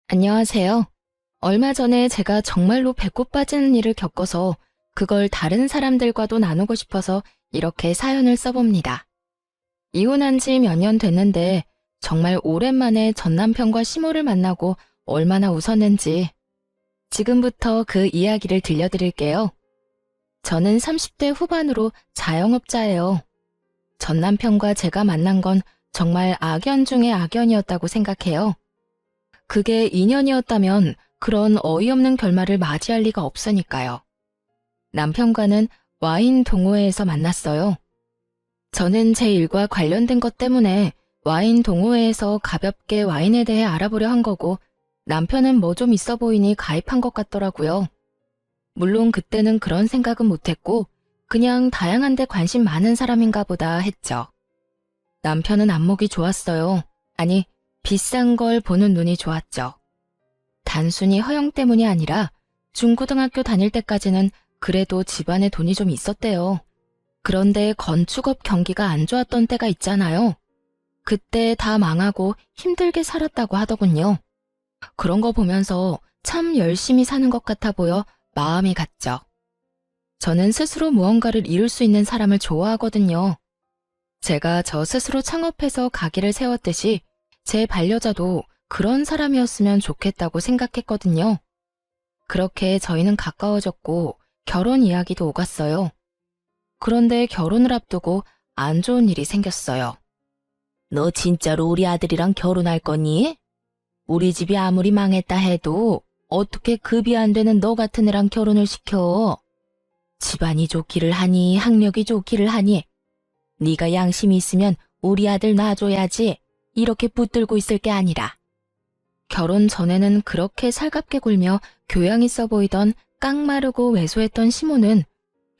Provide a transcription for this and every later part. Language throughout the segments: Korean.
안녕하세요. 얼마 전에 제가 정말로 배꼽 빠지는 일을 겪어서 그걸 다른 사람들과도 나누고 싶어서 이렇게 사연을 써봅니다. 이혼한 지 몇 년 됐는데 정말 오랜만에 전 남편과 시모를 만나고 얼마나 웃었는지 지금부터 그 이야기를 들려드릴게요. 저는 30대 후반으로 자영업자예요. 전 남편과 제가 만난 건 정말 악연 중의 악연이었다고 생각해요. 그게 인연이었다면 그런 어이없는 결말을 맞이할 리가 없으니까요. 남편과는 와인 동호회에서 만났어요. 저는 제 일과 관련된 것 때문에 와인 동호회에서 가볍게 와인에 대해 알아보려 한 거고, 남편은 뭐 좀 있어 보이니 가입한 것 같더라고요. 물론 그때는 그런 생각은 못했고 그냥 다양한 데 관심 많은 사람인가 보다 했죠. 남편은 안목이 좋았어요. 아니, 비싼 걸 보는 눈이 좋았죠. 단순히 허영 때문이 아니라 중고등학교 다닐 때까지는 그래도 집안에 돈이 좀 있었대요. 그런데 건축업 경기가 안 좋았던 때가 있잖아요. 그때 다 망하고 힘들게 살았다고 하더군요. 그런 거 보면서 참 열심히 사는 것 같아 보여 마음이 갔죠. 저는 스스로 무언가를 이룰 수 있는 사람을 좋아하거든요. 제가 저 스스로 창업해서 가게를 세웠듯이 제 반려자도 그런 사람이었으면 좋겠다고 생각했거든요. 그렇게 저희는 가까워졌고 결혼 이야기도 오갔어요. 그런데 결혼을 앞두고 안 좋은 일이 생겼어요. 너 진짜로 우리 아들이랑 결혼할 거니? 우리 집이 아무리 망했다 해도 어떻게 급이 안 되는 너 같은 애랑 결혼을 시켜? 집안이 좋기를 하니 학력이 좋기를 하니 네가 양심이 있으면 우리 아들 놔줘야지. 이렇게 붙들고 있을 게 아니라. 결혼 전에는 그렇게 살갑게 굴며 교양 있어 보이던 깡마르고 왜소했던 시모는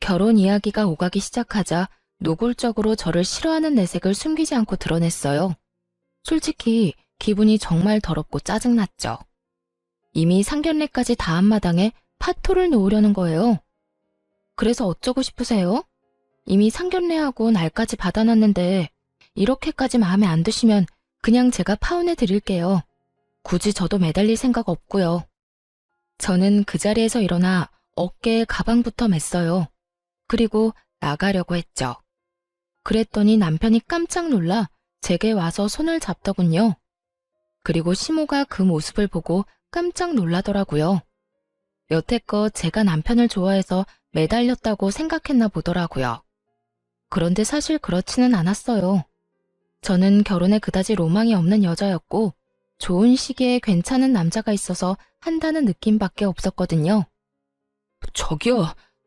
결혼 이야기가 오가기 시작하자 노골적으로 저를 싫어하는 내색을 숨기지 않고 드러냈어요. 솔직히 기분이 정말 더럽고 짜증났죠. 이미 상견례까지 다 한 마당에 파토를 놓으려는 거예요. 그래서 어쩌고 싶으세요? 이미 상견례하고 날까지 받아놨는데 이렇게까지 마음에 안 드시면 그냥 제가 파혼해 드릴게요. 굳이 저도 매달릴 생각 없고요. 저는 그 자리에서 일어나 어깨에 가방부터 맸어요. 그리고 나가려고 했죠. 그랬더니 남편이 깜짝 놀라 제게 와서 손을 잡더군요. 그리고 시모가 그 모습을 보고 깜짝 놀라더라고요. 여태껏 제가 남편을 좋아해서 매달렸다고 생각했나 보더라고요. 그런데 사실 그렇지는 않았어요. 저는 결혼에 그다지 로망이 없는 여자였고 좋은 시기에 괜찮은 남자가 있어서 한다는 느낌밖에 없었거든요. 저기요,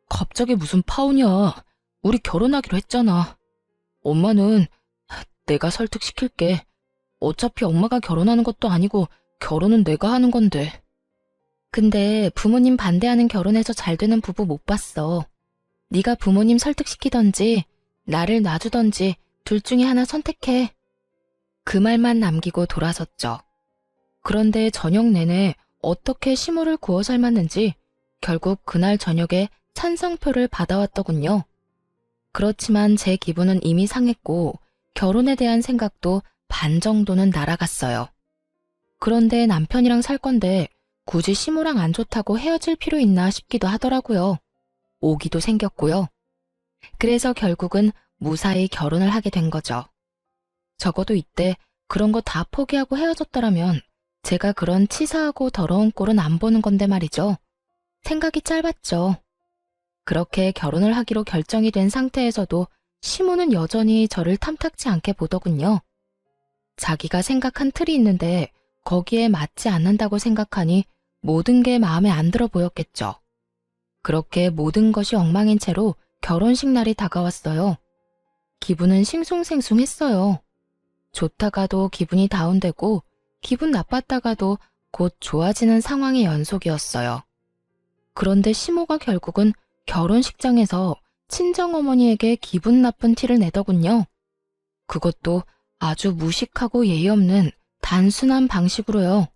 갑자기 무슨 파혼이야. 우리 결혼하기로 했잖아. 엄마는 내가 설득시킬게. 어차피 엄마가 결혼하는 것도 아니고 결혼은 내가 하는 건데. 근데 부모님 반대하는 결혼해서 잘 되는 부부 못 봤어. 네가 부모님 설득시키던지 나를 놔주던지 둘 중에 하나 선택해. 그 말만 남기고 돌아섰죠. 그런데 저녁 내내 어떻게 시모를 구워 삶았는지 결국 그날 저녁에 찬성표를 받아왔더군요. 그렇지만 제 기분은 이미 상했고 결혼에 대한 생각도 반 정도는 날아갔어요. 그런데 남편이랑 살 건데 굳이 시모랑 안 좋다고 헤어질 필요 있나 싶기도 하더라고요. 오기도 생겼고요. 그래서 결국은 무사히 결혼을 하게 된 거죠. 적어도 이때 그런 거 다 포기하고 헤어졌더라면 제가 그런 치사하고 더러운 꼴은 안 보는 건데 말이죠. 생각이 짧았죠. 그렇게 결혼을 하기로 결정이 된 상태에서도 시모는 여전히 저를 탐탁지 않게 보더군요. 자기가 생각한 틀이 있는데 거기에 맞지 않는다고 생각하니 모든 게 마음에 안 들어 보였겠죠. 그렇게 모든 것이 엉망인 채로 결혼식 날이 다가왔어요. 기분은 싱숭생숭했어요. 좋다가도 기분이 다운되고 기분 나빴다가도 곧 좋아지는 상황의 연속이었어요. 그런데 시모가 결국은 결혼식장에서 친정어머니에게 기분 나쁜 티를 내더군요. 그것도 아주 무식하고 예의 없는 단순한 방식으로요.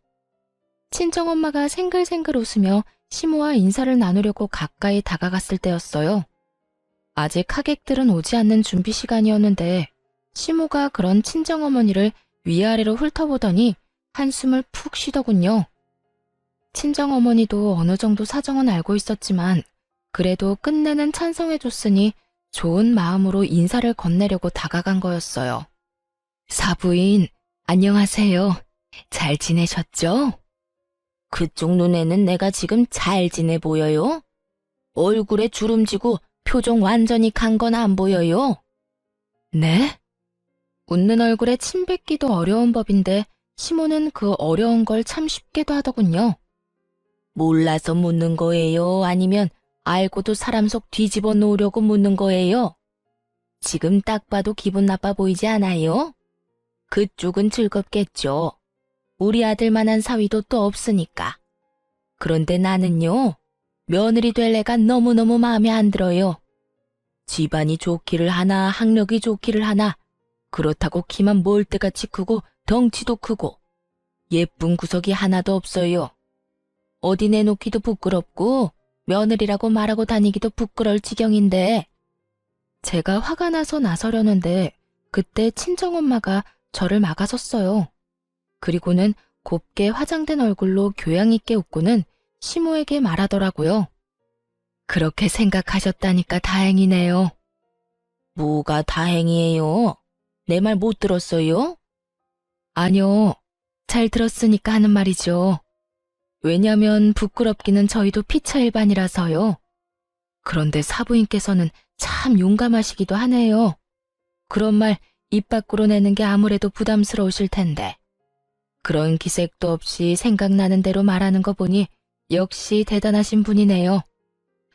친정엄마가 생글생글 웃으며 시모와 인사를 나누려고 가까이 다가갔을 때였어요. 아직 하객들은 오지 않는 준비 시간이었는데 시모가 그런 친정어머니를 위아래로 훑어보더니 한숨을 푹 쉬더군요. 친정어머니도 어느 정도 사정은 알고 있었지만 그래도 끝내는 찬성해줬으니 좋은 마음으로 인사를 건네려고 다가간 거였어요. 사부인, 안녕하세요. 잘 지내셨죠? 그쪽 눈에는 내가 지금 잘 지내 보여요? 얼굴에 주름지고 표정 완전히 간 건 안 보여요? 네? 웃는 얼굴에 침 뱉기도 어려운 법인데 시모는 그 어려운 걸 참 쉽게도 하더군요. 몰라서 묻는 거예요? 아니면 알고도 사람 속 뒤집어 놓으려고 묻는 거예요? 지금 딱 봐도 기분 나빠 보이지 않아요? 그쪽은 즐겁겠죠. 우리 아들만한 사위도 또 없으니까. 그런데 나는요, 며느리 될 애가 너무너무 마음에 안 들어요. 집안이 좋기를 하나, 학력이 좋기를 하나, 그렇다고 키만 몰대같이 크고 덩치도 크고 예쁜 구석이 하나도 없어요. 어디 내놓기도 부끄럽고 며느리라고 말하고 다니기도 부끄러울 지경인데. 제가 화가 나서 나서려는데 그때 친정엄마가 저를 막아섰어요. 그리고는 곱게 화장된 얼굴로 교양 있게 웃고는 시모에게 말하더라고요. 그렇게 생각하셨다니까 다행이네요. 뭐가 다행이에요? 내 말 못 들었어요? 아니요, 잘 들었으니까 하는 말이죠. 왜냐면 부끄럽기는 저희도 피차일반이라서요. 그런데 사부인께서는 참 용감하시기도 하네요. 그런 말 입 밖으로 내는 게 아무래도 부담스러우실 텐데. 그런 기색도 없이 생각나는 대로 말하는 거 보니 역시 대단하신 분이네요.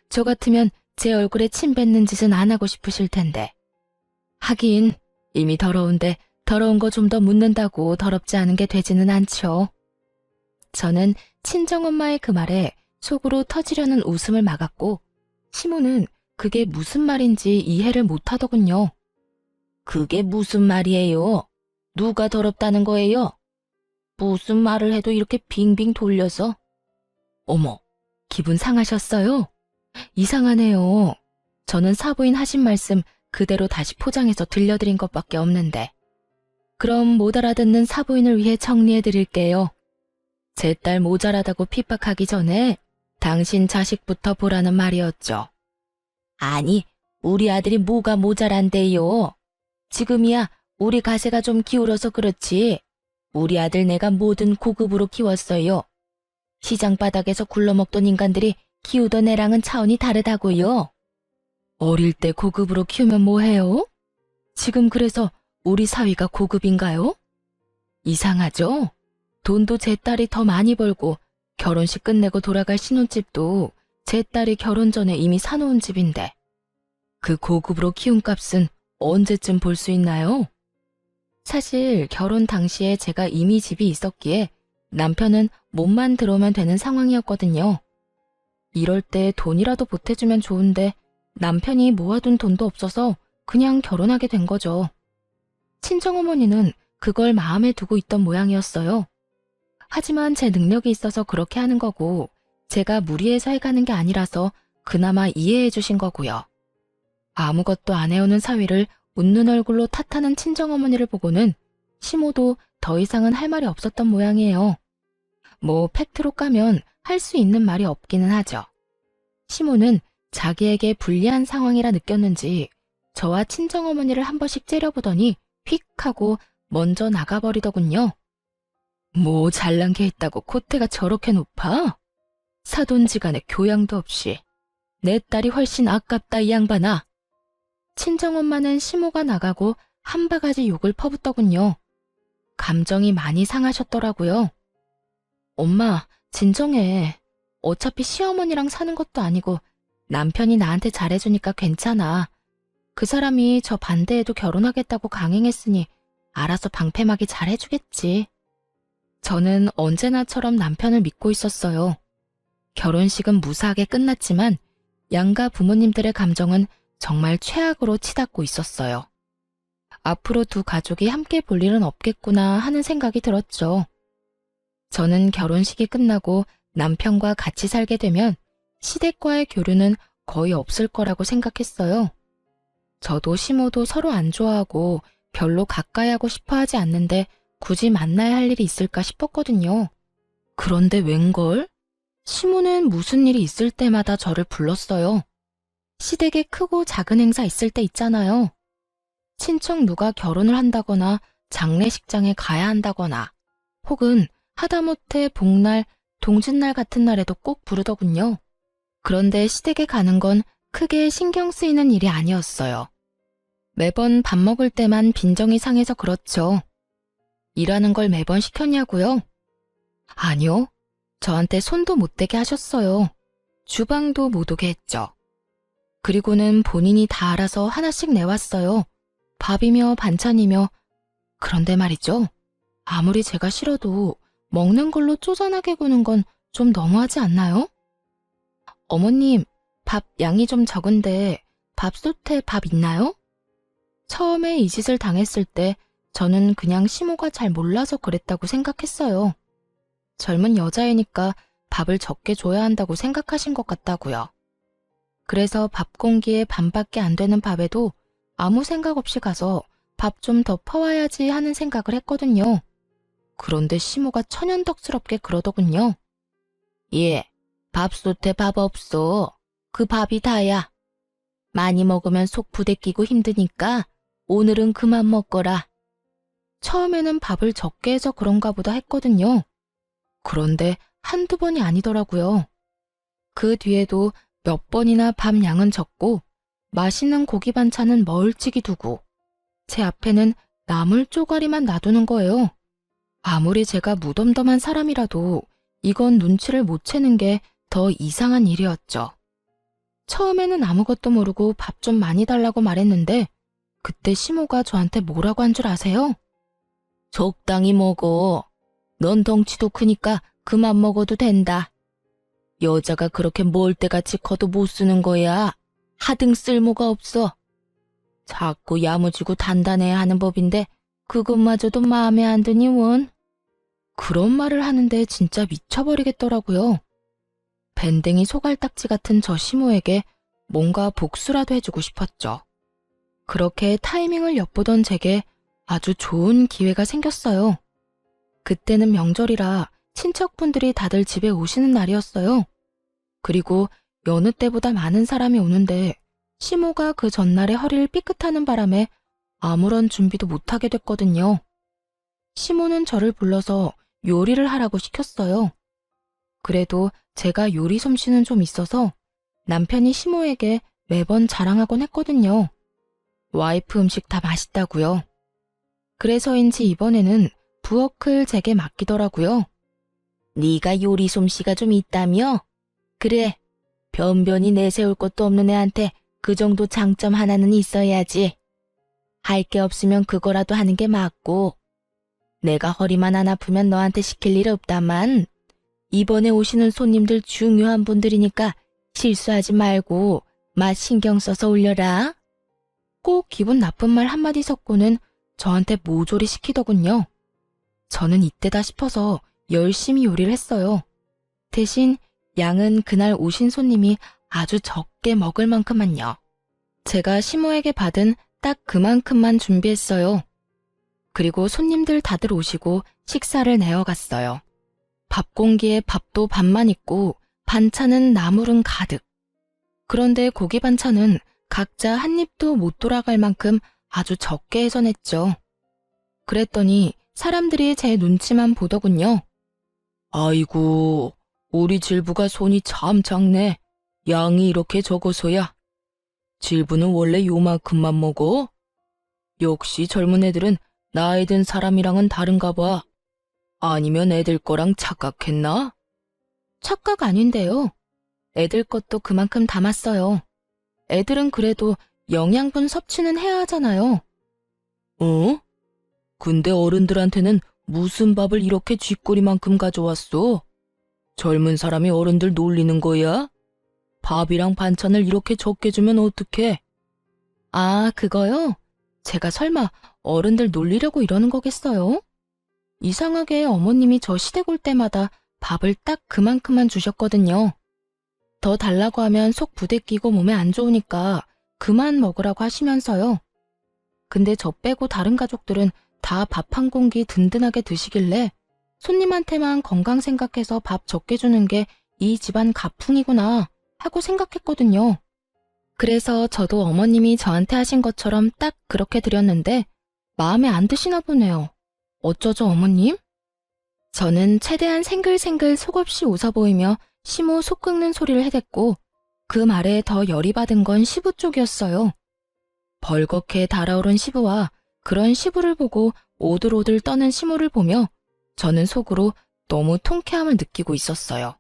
저 같으면 제 얼굴에 침 뱉는 짓은 안 하고 싶으실 텐데. 하긴 이미 더러운데 더러운 거 좀 더 묻는다고 더럽지 않은 게 되지는 않죠. 저는 친정엄마의 그 말에 속으로 터지려는 웃음을 막았고 시모는 그게 무슨 말인지 이해를 못하더군요. 그게 무슨 말이에요? 누가 더럽다는 거예요? 무슨 말을 해도 이렇게 빙빙 돌려서. 어머, 기분 상하셨어요? 이상하네요. 저는 사부인 하신 말씀 그대로 다시 포장해서 들려드린 것밖에 없는데. 그럼 못 알아듣는 사부인을 위해 정리해드릴게요. 제 딸 모자라다고 핍박하기 전에 당신 자식부터 보라는 말이었죠. 아니, 우리 아들이 뭐가 모자란데요? 지금이야 우리 가세가 좀 기울어서 그렇지. 우리 아들 내가 뭐든 고급으로 키웠어요. 시장 바닥에서 굴러먹던 인간들이 키우던 애랑은 차원이 다르다고요. 어릴 때 고급으로 키우면 뭐해요? 지금 그래서 우리 사위가 고급인가요? 이상하죠? 돈도 제 딸이 더 많이 벌고 결혼식 끝내고 돌아갈 신혼집도 제 딸이 결혼 전에 이미 사놓은 집인데 그 고급으로 키운 값은 언제쯤 볼 수 있나요? 사실 결혼 당시에 제가 이미 집이 있었기에 남편은 몸만 들어오면 되는 상황이었거든요. 이럴 때 돈이라도 보태주면 좋은데 남편이 모아둔 돈도 없어서 그냥 결혼하게 된 거죠. 친정어머니는 그걸 마음에 두고 있던 모양이었어요. 하지만 제 능력이 있어서 그렇게 하는 거고 제가 무리해서 해가는 게 아니라서 그나마 이해해 주신 거고요. 아무것도 안 해오는 사위를 웃는 얼굴로 탓하는 친정어머니를 보고는 시모도 더 이상은 할 말이 없었던 모양이에요. 뭐 팩트로 까면 할 수 있는 말이 없기는 하죠. 시모는 자기에게 불리한 상황이라 느꼈는지 저와 친정어머니를 한 번씩 째려보더니 휙 하고 먼저 나가버리더군요. 뭐 잘난 게 있다고 콧대가 저렇게 높아? 사돈지간에 교양도 없이. 내 딸이 훨씬 아깝다 이 양반아. 친정엄마는 시모가 나가고 한 바가지 욕을 퍼붓더군요. 감정이 많이 상하셨더라고요. 엄마, 진정해. 어차피 시어머니랑 사는 것도 아니고 남편이 나한테 잘해주니까 괜찮아. 그 사람이 저 반대해도 결혼하겠다고 강행했으니 알아서 방패막이 잘해주겠지. 저는 언제나처럼 남편을 믿고 있었어요. 결혼식은 무사하게 끝났지만 양가 부모님들의 감정은 정말 최악으로 치닫고 있었어요. 앞으로 두 가족이 함께 볼 일은 없겠구나 하는 생각이 들었죠. 저는 결혼식이 끝나고 남편과 같이 살게 되면 시댁과의 교류는 거의 없을 거라고 생각했어요. 저도 시모도 서로 안 좋아하고 별로 가까이 하고 싶어 하지 않는데 굳이 만나야 할 일이 있을까 싶었거든요. 그런데 웬걸? 남편이 저한테 왜 이렇게 잘해주는지 모르겠어요. 그냥 시모는 무슨 일이 있을 때마다 저를 불렀어요. 시댁에 크고 작은 행사 있을 때 있잖아요. 친척 누가 결혼을 한다거나 장례식장에 가야 한다거나 혹은 하다못해 복날, 동짓날 같은 날에도 꼭 부르더군요. 그런데 시댁에 가는 건 크게 신경 쓰이는 일이 아니었어요. 매번 밥 먹을 때만 빈정이 상해서 그렇죠. 일하는 걸 매번 시켰냐고요? 아니요. 저한테 손도 못 대게 하셨어요. 주방도 못 오게 했죠. 그리고는 본인이 다 알아서 하나씩 내왔어요. 밥이며 반찬이며. 그런데 말이죠. 아무리 제가 싫어도 먹는 걸로 쪼잔하게 구는 건 좀 너무하지 않나요? 어머님, 밥 양이 좀 적은데 밥솥에 밥 있나요? 처음에 이 짓을 당했을 때 저는 그냥 시모가 잘 몰라서 그랬다고 생각했어요. 젊은 여자이니까 밥을 적게 줘야 한다고 생각하신 것 같다고요. 그래서 밥 공기에 반밖에 안 되는 밥에도 아무 생각 없이 가서 밥 좀 더 퍼와야지 하는 생각을 했거든요. 그런데 시모가 천연덕스럽게 그러더군요. 예, 밥솥에 밥 없어. 그 밥이 다야. 많이 먹으면 속 부대끼고 힘드니까 오늘은 그만 먹거라. 처음에는 밥을 적게 해서 그런가 보다 했거든요. 그런데 한두 번이 아니더라고요. 그 뒤에도 몇 번이나 밥 양은 적고 맛있는 고기 반찬은 멀찍이 두고 제 앞에는 나물 쪼가리만 놔두는 거예요. 아무리 제가 무덤덤한 사람이라도 이건 눈치를 못 채는 게 더 이상한 일이었죠. 처음에는 아무것도 모르고 밥 좀 많이 달라고 말했는데 그때 시모가 저한테 뭐라고 한 줄 아세요? 적당히 먹어. 넌 덩치도 크니까 그만 먹어도 된다. 여자가 그렇게 멀때같이 커도 못 쓰는 거야. 하등 쓸모가 없어. 자꾸 야무지고 단단해야 하는 법인데 그것마저도 마음에 안 드니 원. 그런 말을 하는데 진짜 미쳐버리겠더라고요. 밴댕이 소갈딱지 같은 저 시모에게 뭔가 복수라도 해주고 싶었죠. 그렇게 타이밍을 엿보던 제게 아주 좋은 기회가 생겼어요. 그때는 명절이라 친척분들이 다들 집에 오시는 날이었어요. 그리고 여느 때보다 많은 사람이 오는데 시모가 그 전날에 허리를 삐끗하는 바람에 아무런 준비도 못하게 됐거든요. 시모는 저를 불러서 요리를 하라고 시켰어요. 그래도 제가 요리 솜씨는 좀 있어서 남편이 시모에게 매번 자랑하곤 했거든요. 와이프 음식 다 맛있다고요. 그래서인지 이번에는 부엌을 제게 맡기더라고요. 네가 요리 솜씨가 좀 있다며? 그래, 변변히 내세울 것도 없는 애한테 그 정도 장점 하나는 있어야지. 할 게 없으면 그거라도 하는 게 맞고. 내가 허리만 안 아프면 너한테 시킬 일 없다만 이번에 오시는 손님들 중요한 분들이니까 실수하지 말고 맛 신경 써서 올려라. 꼭 기분 나쁜 말 한마디 섞고는 저한테 모조리 시키더군요. 저는 이때다 싶어서 열심히 요리를 했어요. 대신 양은 그날 오신 손님이 아주 적게 먹을 만큼만요. 제가 시모에게 받은 딱 그만큼만 준비했어요. 그리고 손님들 다들 오시고 식사를 내어갔어요. 밥 공기에 밥도 반만 있고 반찬은 나물은 가득. 그런데 고기 반찬은 각자 한 입도 못 돌아갈 만큼 아주 적게 해서 냈죠. 그랬더니 사람들이 제 눈치만 보더군요. 아이고, 우리 질부가 손이 참 작네. 양이 이렇게 적어서야. 질부는 원래 요만큼만 먹어? 역시 젊은 애들은 나이 든 사람이랑은 다른가 봐. 아니면 애들 거랑 착각했나? 착각 아닌데요. 애들 것도 그만큼 담았어요. 애들은 그래도 영양분 섭취는 해야 하잖아요. 어? 근데 어른들한테는 무슨 밥을 이렇게 쥐꼬리만큼 가져왔어? 젊은 사람이 어른들 놀리는 거야? 밥이랑 반찬을 이렇게 적게 주면 어떡해? 아, 그거요? 제가 설마 어른들 놀리려고 이러는 거겠어요? 이상하게 어머님이 저 시댁 올 때마다 밥을 딱 그만큼만 주셨거든요. 더 달라고 하면 속 부대끼고 몸에 안 좋으니까 그만 먹으라고 하시면서요. 근데 저 빼고 다른 가족들은 다 밥 한 공기 든든하게 드시길래 손님한테만 건강 생각해서 밥 적게 주는 게 이 집안 가풍이구나 하고 생각했거든요. 그래서 저도 어머님이 저한테 하신 것처럼 딱 그렇게 드렸는데 마음에 안 드시나 보네요. 어쩌죠, 어머님? 저는 최대한 생글생글 속없이 웃어 보이며 시모 속 긁는 소리를 해댔고 그 말에 더 열이 받은 건 시부 쪽이었어요. 벌겋게 달아오른 시부와 그런 시부를 보고 오들오들 떠는 시모를 보며 저는 속으로 너무 통쾌함을 느끼고 있었어요.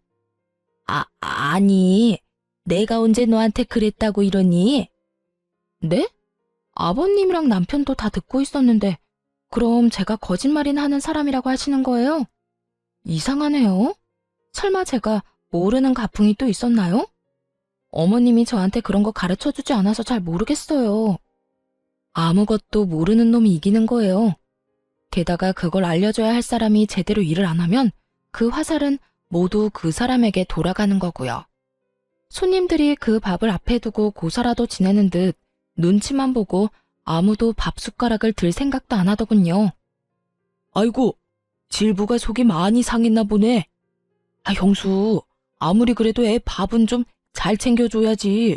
아니, 내가 언제 너한테 그랬다고 이러니? 네? 아버님이랑 남편도 다 듣고 있었는데 그럼 제가 거짓말이나 하는 사람이라고 하시는 거예요? 이상하네요. 설마 제가 모르는 가풍이 또 있었나요? 어머님이 저한테 그런 거 가르쳐주지 않아서 잘 모르겠어요. 아무것도 모르는 놈이 이기는 거예요. 게다가 그걸 알려줘야 할 사람이 제대로 일을 안 하면 그 화살은 모두 그 사람에게 돌아가는 거고요. 손님들이 그 밥을 앞에 두고 고사라도 지내는 듯 눈치만 보고 아무도 밥 숟가락을 들 생각도 안 하더군요. 아이고, 질부가 속이 많이 상했나 보네. 형수, 아무리 그래도 애 밥은 좀 잘 챙겨줘야지.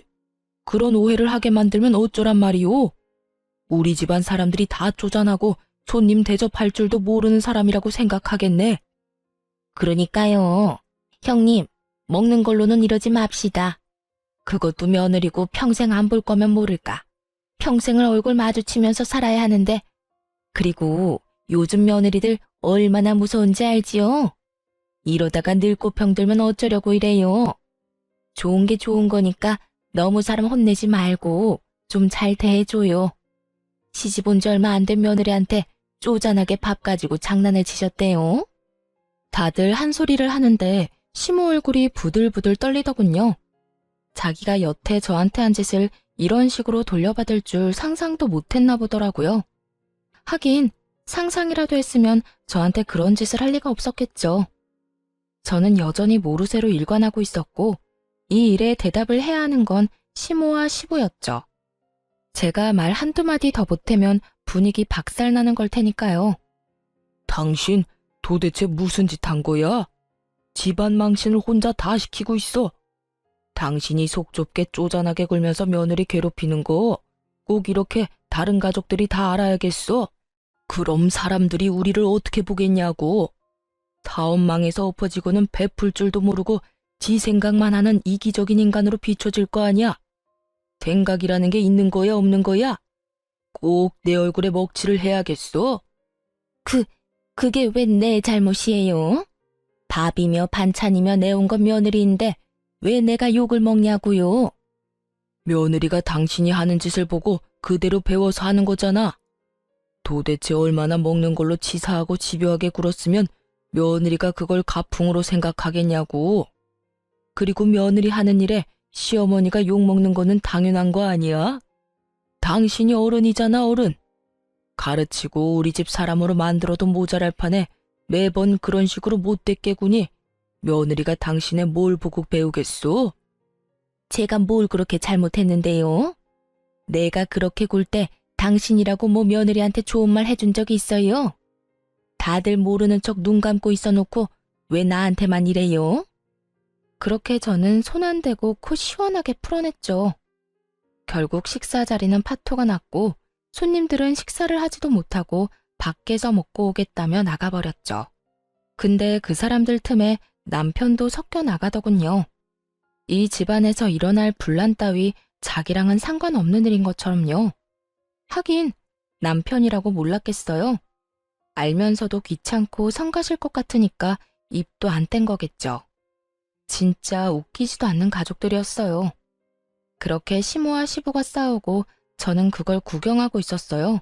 그런 오해를 하게 만들면 어쩌란 말이오. 우리 집안 사람들이 다 쪼잔하고 손님 대접할 줄도 모르는 사람이라고 생각하겠네. 그러니까요. 형님, 먹는 걸로는 이러지 맙시다. 그것도 며느리고 평생 안 볼 거면 모를까. 평생을 얼굴 마주치면서 살아야 하는데. 그리고 요즘 며느리들 얼마나 무서운지 알지요? 이러다가 늙고 병들면 어쩌려고 이래요. 좋은 게 좋은 거니까 너무 사람 혼내지 말고 좀 잘 대해줘요. 시집 온 지 얼마 안 된 며느리한테 쪼잔하게 밥 가지고 장난을 치셨대요. 다들 한 소리를 하는데 시모 얼굴이 부들부들 떨리더군요. 자기가 여태 저한테 한 짓을 이런 식으로 돌려받을 줄 상상도 못했나 보더라고요. 하긴 상상이라도 했으면 저한테 그런 짓을 할 리가 없었겠죠. 저는 여전히 모르쇠로 일관하고 있었고 이 일에 대답을 해야 하는 건 시모와 시부였죠. 제가 말 한두 마디 더 보태면 분위기 박살나는 걸 테니까요. 당신 도대체 무슨 짓 한 거야? 집안 망신을 혼자 다 시키고 있어. 당신이 속 좁게 쪼잔하게 굴면서 며느리 괴롭히는 거 꼭 이렇게 다른 가족들이 다 알아야겠어. 그럼 사람들이 우리를 어떻게 보겠냐고. 사업 망해서 엎어지고는 베풀 줄도 모르고 지 생각만 하는 이기적인 인간으로 비춰질 거 아니야. 생각이라는 게 있는 거야 없는 거야? 꼭 내 얼굴에 먹칠을 해야겠어. 그게 왜 내 잘못이에요? 밥이며 반찬이며 내온 건 며느리인데 왜 내가 욕을 먹냐고요? 며느리가 당신이 하는 짓을 보고 그대로 배워서 하는 거잖아. 도대체 얼마나 먹는 걸로 치사하고 집요하게 굴었으면 며느리가 그걸 가풍으로 생각하겠냐고. 그리고 며느리 하는 일에 시어머니가 욕먹는 거는 당연한 거 아니야? 당신이 어른이잖아, 어른. 가르치고 우리 집 사람으로 만들어도 모자랄 판에 매번 그런 식으로 못됐게 구니 며느리가 당신의 뭘 보고 배우겠소? 제가 뭘 그렇게 잘못했는데요? 내가 그렇게 굴 때 당신이라고 뭐 며느리한테 좋은 말 해준 적이 있어요? 다들 모르는 척 눈 감고 있어놓고 왜 나한테만 이래요? 그렇게 저는 손 안 대고 코 시원하게 풀어냈죠. 결국 식사 자리는 파토가 났고 손님들은 식사를 하지도 못하고 밖에서 먹고 오겠다며 나가버렸죠. 근데 그 사람들 틈에 남편도 섞여 나가더군요. 이 집안에서 일어날 분란 따위 자기랑은 상관없는 일인 것처럼요. 하긴 남편이라고 몰랐겠어요. 알면서도 귀찮고 성가실 것 같으니까 입도 안 뗀 거겠죠. 진짜 웃기지도 않는 가족들이었어요. 그렇게 시모와 시부가 싸우고 저는 그걸 구경하고 있었어요.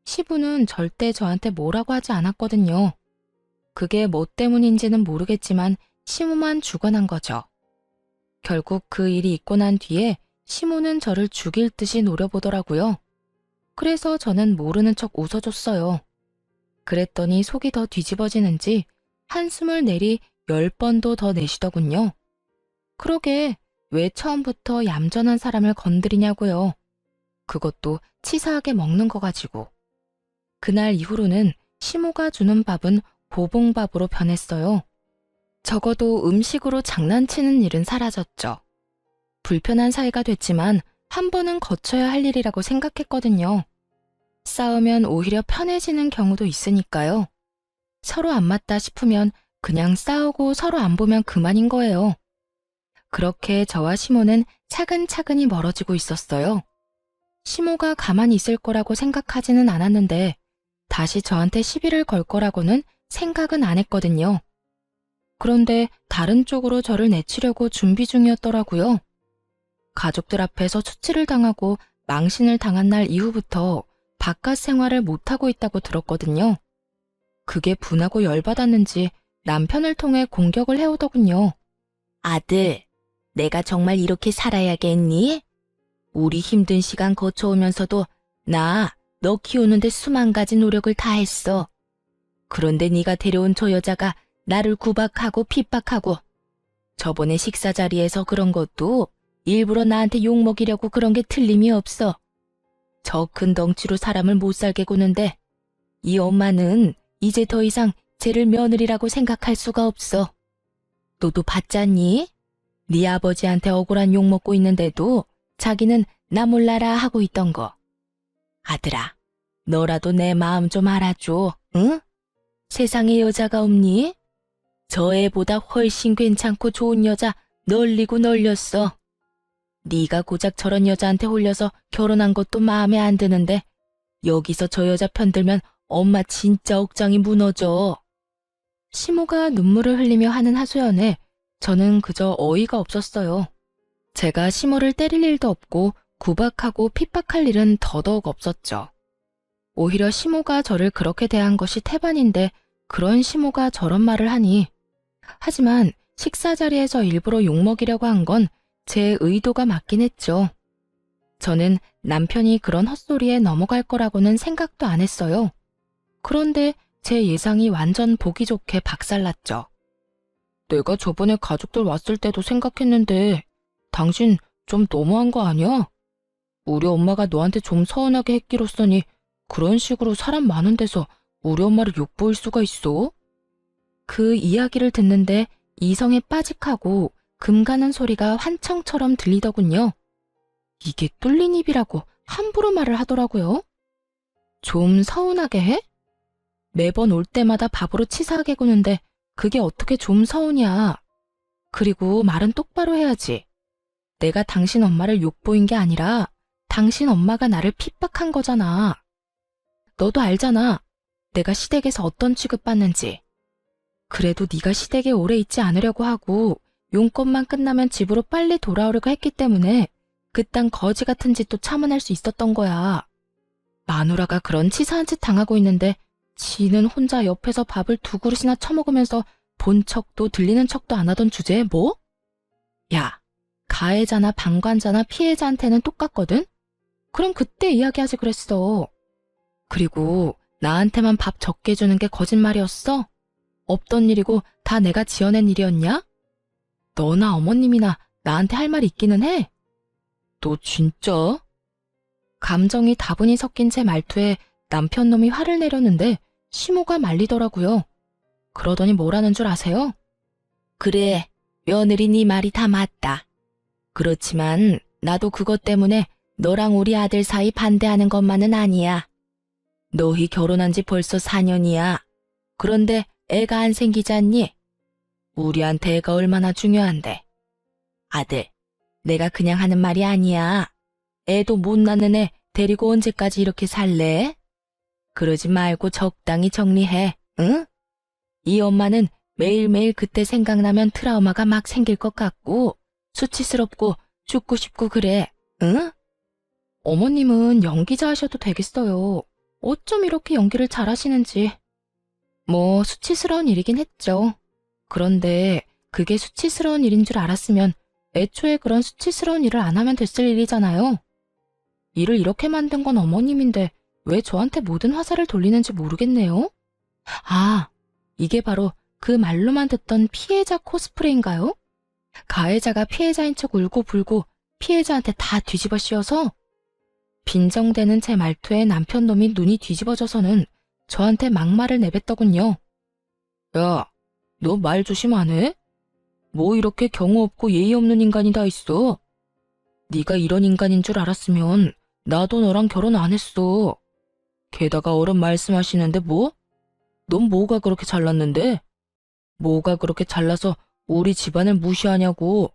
시부는 절대 저한테 뭐라고 하지 않았거든요. 그게 뭐 때문인지는 모르겠지만 시모만 죽어난 거죠. 결국 그 일이 있고 난 뒤에 시모는 저를 죽일 듯이 노려보더라고요. 그래서 저는 모르는 척 웃어줬어요. 그랬더니 속이 더 뒤집어지는지 한숨을 내리 10번도 더 내쉬더군요. 그러게 왜 처음부터 얌전한 사람을 건드리냐고요. 그것도 치사하게 먹는 거 가지고. 그날 이후로는 시모가 주는 밥은 보봉밥으로 변했어요. 적어도 음식으로 장난치는 일은 사라졌죠. 불편한 사이가 됐지만 한 번은 거쳐야 할 일이라고 생각했거든요. 싸우면 오히려 편해지는 경우도 있으니까요. 서로 안 맞다 싶으면 그냥 싸우고 서로 안 보면 그만인 거예요. 그렇게 저와 시모는 차근차근히 멀어지고 있었어요. 시모가 가만히 있을 거라고 생각하지는 않았는데 다시 저한테 시비를 걸 거라고는 생각은 안 했거든요. 그런데 다른 쪽으로 저를 내치려고 준비 중이었더라고요. 가족들 앞에서 수치를 당하고 망신을 당한 날 이후부터 바깥 생활을 못하고 있다고 들었거든요. 그게 분하고 열받았는지 남편을 통해 공격을 해오더군요. 아들, 내가 정말 이렇게 살아야겠니? 우리 힘든 시간 거쳐오면서도 너 키우는데 수만 가지 노력을 다했어. 그런데 네가 데려온 저 여자가 나를 구박하고 핍박하고 저번에 식사 자리에서 그런 것도 일부러 나한테 욕먹이려고 그런 게 틀림이 없어. 저 큰 덩치로 사람을 못 살게 구는데 이 엄마는 이제 더 이상 쟤를 며느리라고 생각할 수가 없어. 너도 봤잖니? 네 아버지한테 억울한 욕먹고 있는데도 자기는 나 몰라라 하고 있던 거. 아들아, 너라도 내 마음 좀 알아줘, 응? 세상에 여자가 없니? 저 애보다 훨씬 괜찮고 좋은 여자 널리고 널렸어. 네가 고작 저런 여자한테 홀려서 결혼한 것도 마음에 안 드는데 여기서 저 여자 편들면 엄마 진짜 억장이 무너져. 시모가 눈물을 흘리며 하는 하소연에 저는 그저 어이가 없었어요. 제가 시모를 때릴 일도 없고 구박하고 핍박할 일은 더더욱 없었죠. 오히려 시모가 저를 그렇게 대한 것이 태반인데 그런 시모가 저런 말을 하니. 하지만 식사 자리에서 일부러 욕먹이려고 한 건 제 의도가 맞긴 했죠. 저는 남편이 그런 헛소리에 넘어갈 거라고는 생각도 안 했어요. 그런데 제 예상이 완전 보기 좋게 박살났죠. 내가 저번에 가족들 왔을 때도 생각했는데 당신 좀 너무한 거 아니야? 우리 엄마가 너한테 좀 서운하게 했기로써니 그런 식으로 사람 많은 데서 우리 엄마를 욕보일 수가 있어? 그 이야기를 듣는데 이성에 빠직하고 금 가는 소리가 환청처럼 들리더군요. 이게 뚫린 입이라고 함부로 말을 하더라고요. 좀 서운하게 해? 매번 올 때마다 밥으로 치사하게 구는데 그게 어떻게 좀 서운이야. 그리고 말은 똑바로 해야지. 내가 당신 엄마를 욕보인 게 아니라 당신 엄마가 나를 핍박한 거잖아. 너도 알잖아. 내가 시댁에서 어떤 취급받는지. 그래도 네가 시댁에 오래 있지 않으려고 하고 용건만 끝나면 집으로 빨리 돌아오려고 했기 때문에 그딴 거지 같은 짓도 참아낼 수 있었던 거야. 마누라가 그런 치사한 짓 당하고 있는데 지는 혼자 옆에서 밥을 2그릇이나 처먹으면서 본 척도 들리는 척도 안 하던 주제에 뭐? 야, 가해자나 방관자나 피해자한테는 똑같거든? 그럼 그때 이야기하지 그랬어. 그리고 나한테만 밥 적게 주는 게 거짓말이었어? 없던 일이고 다 내가 지어낸 일이었냐? 너나 어머님이나 나한테 할 말이 있기는 해. 너 진짜? 감정이 다분히 섞인 제 말투에 남편 놈이 화를 내려는데 시모가 말리더라고요. 그러더니 뭐라는 줄 아세요? 그래, 며느리 네 말이 다 맞다. 그렇지만 나도 그것 때문에 너랑 우리 아들 사이 반대하는 것만은 아니야. 너희 결혼한 지 벌써 4년이야. 그런데 애가 안 생기지 않니? 우리한테 애가 얼마나 중요한데. 아들, 내가 그냥 하는 말이 아니야. 애도 못 낳는 애 데리고 언제까지 이렇게 살래? 그러지 말고 적당히 정리해, 응? 이 엄마는 매일매일 그때 생각나면 트라우마가 막 생길 것 같고 수치스럽고 죽고 싶고 그래, 응? 어머님은 연기자 하셔도 되겠어요. 어쩜 이렇게 연기를 잘하시는지. 뭐 수치스러운 일이긴 했죠. 그런데 그게 수치스러운 일인 줄 알았으면 애초에 그런 수치스러운 일을 안 하면 됐을 일이잖아요. 일을 이렇게 만든 건 어머님인데 왜 저한테 모든 화살을 돌리는지 모르겠네요. 아, 이게 바로 그 말로만 듣던 피해자 코스프레인가요? 가해자가 피해자인 척 울고 불고 피해자한테 다 뒤집어 씌워서? 빈정대는 제 말투에 남편 놈이 눈이 뒤집어져서는 저한테 막말을 내뱉더군요. 야, 너 말 조심 안 해? 뭐 이렇게 경우 없고 예의 없는 인간이 다 있어. 네가 이런 인간인 줄 알았으면 나도 너랑 결혼 안 했어. 게다가 어른 말씀하시는데 뭐? 넌 뭐가 그렇게 잘났는데? 뭐가 그렇게 잘나서 우리 집안을 무시하냐고.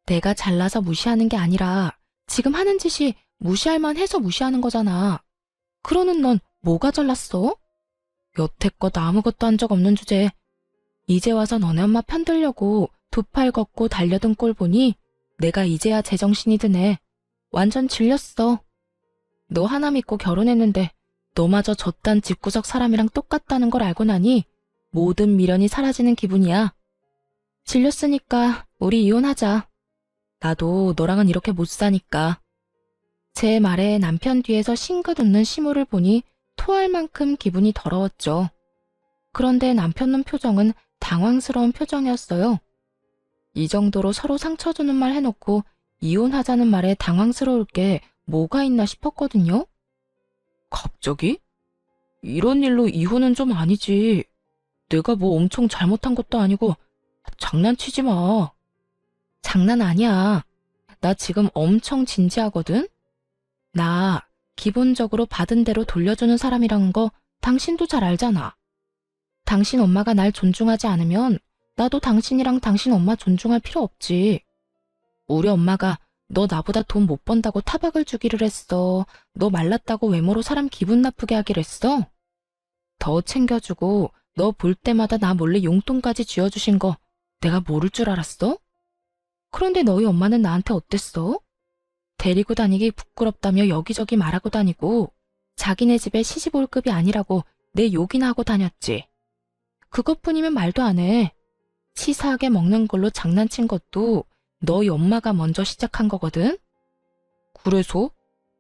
내가 잘나서 무시하는 게 아니라 지금 하는 짓이 무시할 만해서 무시하는 거잖아. 그러는 넌 뭐가 잘났어? 여태껏 아무것도 한 적 없는 주제에 이제 와서 너네 엄마 편들려고 두 팔 걷고 달려든 꼴 보니 내가 이제야 제정신이 드네. 완전 질렸어. 너 하나 믿고 결혼했는데 너마저 저딴 집구석 사람이랑 똑같다는 걸 알고 나니 모든 미련이 사라지는 기분이야. 질렸으니까 우리 이혼하자. 나도 너랑은 이렇게 못 사니까. 제 말에 남편 뒤에서 싱긋 웃는 시무를 보니 토할 만큼 기분이 더러웠죠. 그런데 남편놈 표정은 당황스러운 표정이었어요. 이 정도로 서로 상처 주는 말 해놓고 이혼하자는 말에 당황스러울 게 뭐가 있나 싶었거든요. 갑자기? 이런 일로 이혼은 좀 아니지. 내가 뭐 엄청 잘못한 것도 아니고 장난치지 마. 장난 아니야. 나 지금 엄청 진지하거든? 나 기본적으로 받은 대로 돌려주는 사람이라는 거 당신도 잘 알잖아. 당신 엄마가 날 존중하지 않으면 나도 당신이랑 당신 엄마 존중할 필요 없지. 우리 엄마가 너 나보다 돈 못 번다고 타박을 주기를 했어. 너 말랐다고 외모로 사람 기분 나쁘게 하기를 했어. 더 챙겨주고 너 볼 때마다 나 몰래 용돈까지 쥐어주신 거 내가 모를 줄 알았어? 그런데 너희 엄마는 나한테 어땠어? 데리고 다니기 부끄럽다며 여기저기 말하고 다니고 자기네 집에 시집 올 급이 아니라고 내 욕이나 하고 다녔지. 그것뿐이면 말도 안 해. 치사하게 먹는 걸로 장난친 것도 너희 엄마가 먼저 시작한 거거든? 그래서?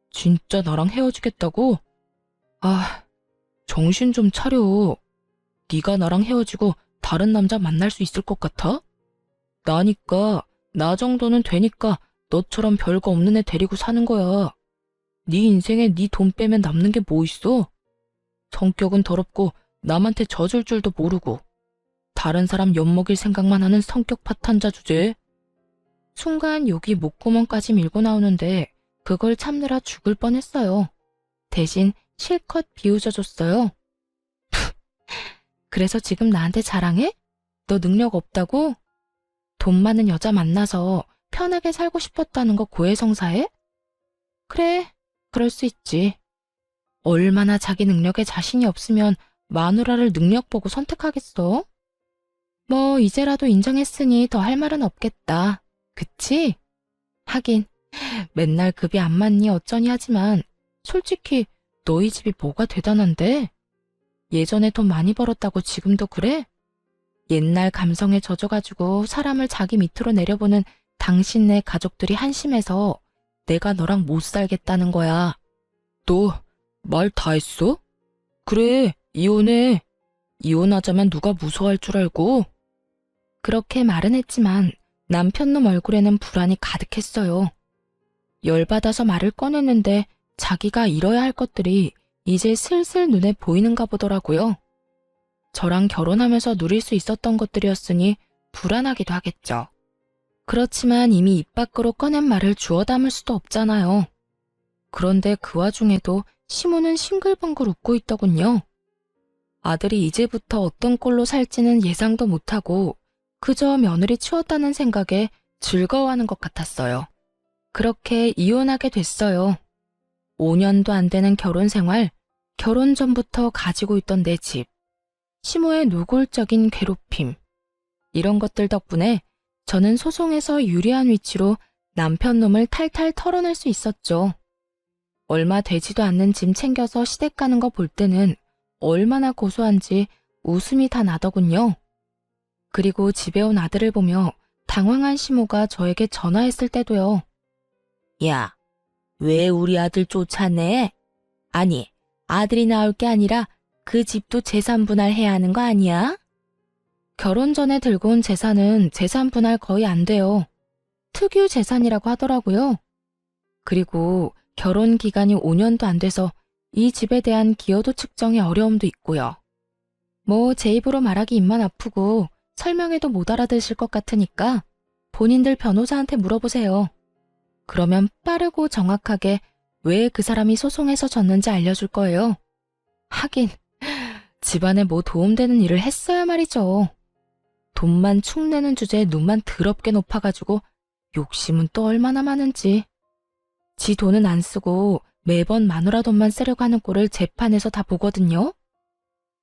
진짜 나랑 헤어지겠다고? 아, 정신 좀 차려. 네가 나랑 헤어지고 다른 남자 만날 수 있을 것 같아? 나니까, 나 정도는 되니까 너처럼 별거 없는 애 데리고 사는 거야. 네 인생에 네 돈 빼면 남는 게 뭐 있어? 성격은 더럽고 남한테 져줄 줄도 모르고 다른 사람 엿먹일 생각만 하는 성격 파탄자 주제. 순간 욕이 목구멍까지 밀고 나오는데 그걸 참느라 죽을 뻔했어요. 대신 실컷 비웃어줬어요. 그래서 지금 나한테 자랑해? 너 능력 없다고? 돈 많은 여자 만나서 편하게 살고 싶었다는 거 고해성사해? 그래, 그럴 수 있지. 얼마나 자기 능력에 자신이 없으면 마누라를 능력 보고 선택하겠어? 뭐 이제라도 인정했으니 더 할 말은 없겠다. 그치? 하긴 맨날 급이 안 맞니 어쩌니 하지만 솔직히 너희 집이 뭐가 대단한데? 예전에 돈 많이 벌었다고 지금도 그래? 옛날 감성에 젖어가지고 사람을 자기 밑으로 내려보는 당신네 가족들이 한심해서 내가 너랑 못 살겠다는 거야. 너 말 다 했어? 그래, 이혼해. 이혼하자면 누가 무서워할 줄 알고? 그렇게 말은 했지만 남편놈 얼굴에는 불안이 가득했어요. 열받아서 말을 꺼냈는데 자기가 이뤄야 할 것들이 이제 슬슬 눈에 보이는가 보더라고요. 저랑 결혼하면서 누릴 수 있었던 것들이었으니 불안하기도 하겠죠. 그렇지만 이미 입 밖으로 꺼낸 말을 주워 담을 수도 없잖아요. 그런데 그 와중에도 시모는 싱글벙글 웃고 있더군요. 아들이 이제부터 어떤 꼴로 살지는 예상도 못하고 그저 며느리 치웠다는 생각에 즐거워하는 것 같았어요. 그렇게 이혼하게 됐어요. 5년도 안 되는 결혼 생활, 결혼 전부터 가지고 있던 내 집, 시모의 노골적인 괴롭힘, 이런 것들 덕분에 저는 소송에서 유리한 위치로 남편 놈을 탈탈 털어낼 수 있었죠. 얼마 되지도 않는 짐 챙겨서 시댁 가는 거 볼 때는 얼마나 고소한지 웃음이 다 나더군요. 그리고 집에 온 아들을 보며 당황한 시모가 저에게 전화했을 때도요. 야, 왜 우리 아들 쫓아내? 아니, 아들이 나올 게 아니라 그 집도 재산 분할해야 하는 거 아니야? 결혼 전에 들고 온 재산은 재산 분할 거의 안 돼요. 특유 재산이라고 하더라고요. 그리고 결혼 기간이 5년도 안 돼서 이 집에 대한 기여도 측정에 어려움도 있고요. 제 입으로 말하기 입만 아프고 설명해도 못 알아들으실 것 같으니까 본인들 변호사한테 물어보세요. 그러면 빠르고 정확하게 왜 그 사람이 소송에서 졌는지 알려줄 거예요. 하긴 집안에 뭐 도움되는 일을 했어야 말이죠. 돈만 축 내는 주제에 눈만 더럽게 높아가지고 욕심은 또 얼마나 많은지. 지 돈은 안 쓰고 매번 마누라 돈만 쓰려고 하는 꼴을 재판에서 다 보거든요.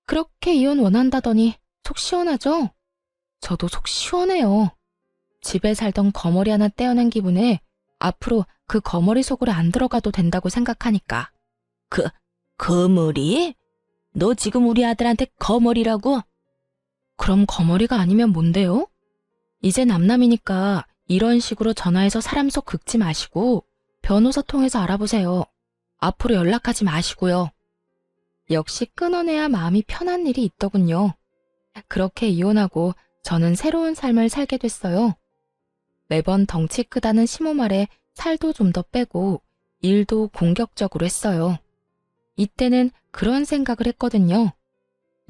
그렇게 이혼 원한다더니 속 시원하죠? 저도 속 시원해요. 집에 살던 거머리 하나 떼어낸 기분에 앞으로 그 거머리 속으로 안 들어가도 된다고 생각하니까. 거머리? 너 지금 우리 아들한테 거머리라고? 그럼 거머리가 아니면 뭔데요? 이제 남남이니까 이런 식으로 전화해서 사람 속 긁지 마시고 변호사 통해서 알아보세요. 앞으로 연락하지 마시고요. 역시 끊어내야 마음이 편한 일이 있더군요. 그렇게 이혼하고 저는 새로운 삶을 살게 됐어요. 매번 덩치 크다는 시모 말에 살도 좀 더 빼고 일도 공격적으로 했어요. 이때는 그런 생각을 했거든요.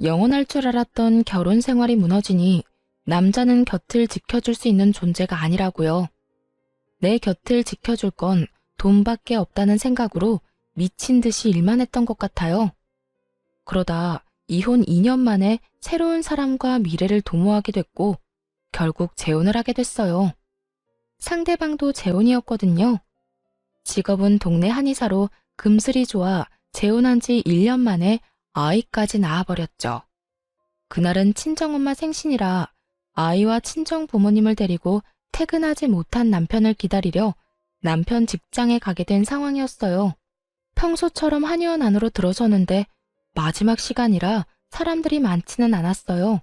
영원할 줄 알았던 결혼 생활이 무너지니 남자는 곁을 지켜줄 수 있는 존재가 아니라고요. 내 곁을 지켜줄 건 돈밖에 없다는 생각으로 미친 듯이 일만 했던 것 같아요. 그러다 이혼 2년 만에 새로운 사람과 미래를 도모하게 됐고 결국 재혼을 하게 됐어요. 상대방도 재혼이었거든요. 직업은 동네 한의사로 금슬이 좋아 재혼한 지 1년 만에 아이까지 낳아버렸죠. 그날은 친정엄마 생신이라 아이와 친정 부모님을 데리고 퇴근하지 못한 남편을 기다리려 남편 직장에 가게 된 상황이었어요. 평소처럼 한의원 안으로 들어서는데 마지막 시간이라 사람들이 많지는 않았어요.